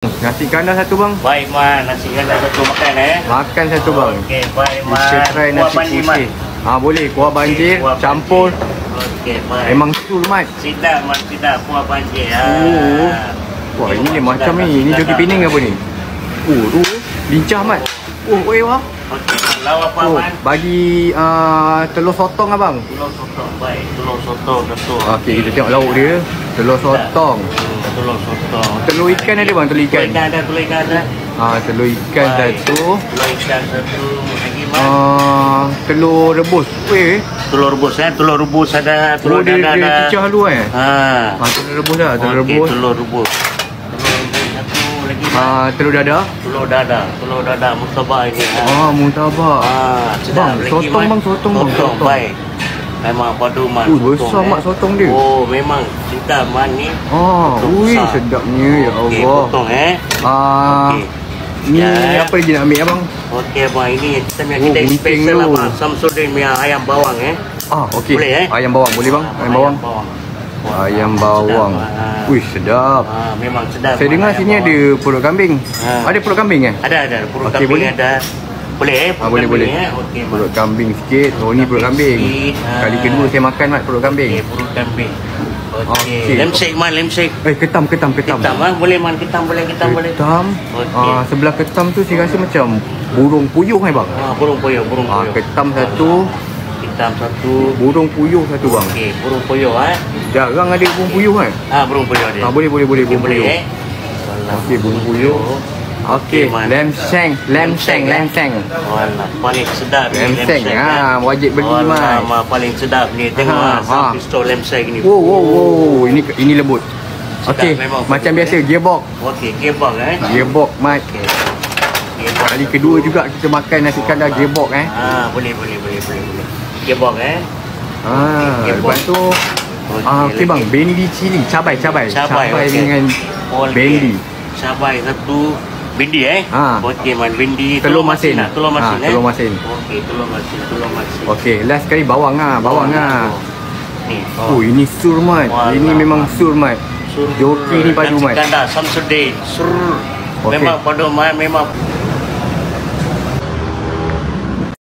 Nasi kandar satu bang. Baik man, nasi kandar satu makan Makan satu bang. Okey, baik man. Kita try nasi putih. Boleh. Kuah banjir, campur. Okey, baik. Memang sul mat. Sedap man, sedap kuah banjir. Wah, ini ni macam ni. Ini joki pining apa ni? Lincah mat. Wah. Okey, lauk apa man? Bagi telur sotong abang. Telur sotong, baik. Telur sotong satu. Okey, kita tengok lauk dia. Telur sotong. Telur sotong. Telur ikan ada bang, telur ikan. Telur ikan ada. Telur ikan satu. Telur ikan satu. Lagi man. Telur rebus. Telur rebus telur rebus ada, telur dia ada. cicah dulu telur rebus dah, Telur rebus satu lagi. Telur dadah. Telur dadah murtabak ini. Murtabak. Sedap bang, lagi sotong man. Bang, sotong. Baik. Memang padu man. Besar mat sotong dia. Memang sedap man ni. Sedapnya ya Allah. Okey, potong Okey. Ni apa lagi nak ambil abang? Okey abang, ini kita punya kedai special abang. Samsudin punya ayam bawang Okey. Boleh Ayam bawang boleh bang? Ayam bawang. Ayam bawang. Sedap. Memang sedap. Saya dengar sini ada perut kambing. Ada perut kambing Ada perut kambing boleh? Ada. Boleh boleh. Okey. Perut kambing sikit. Ni perut kambing. Kali kedua saya makan mat perut kambing. Perut kambing. Okey. Lemsek man, lemsek. Ketam. Ketam boleh man, ketam boleh. Ketam. Okey. Sebelah ketam tu saya rasa macam burung puyuh bang. Burung puyuh. Ketam satu. Burung puyuh satu bang. Okey, burung puyuh Jarang ada burung puyuh burung puyuh ada. Boleh burung puyuh. Okey, burung puyuh. Okey, lemseng. Walah, paling sedap ni lemseng. Wajib beli man. Paling sedap ni. Tengok pistol lemseng ni. Wow. Ini lembut. Okey, macam biasa gearbox. Okey, gearbox Gearbox mat. Kali kedua juga kita makan nasi kandar gearbox boleh. Gearbox lepas tu okey bang, bendi cili, cabai dengan bendi. Cabai satu. Bendi Okey man, bendi. Telur masin. Telur masin. Okey, telur masin. Okey, last sekali bawang Ni. Ini sur mat. Ini memang sur mat. Joki ni padu mat. Nasi kandar Samsudin. Memang padu mat, memang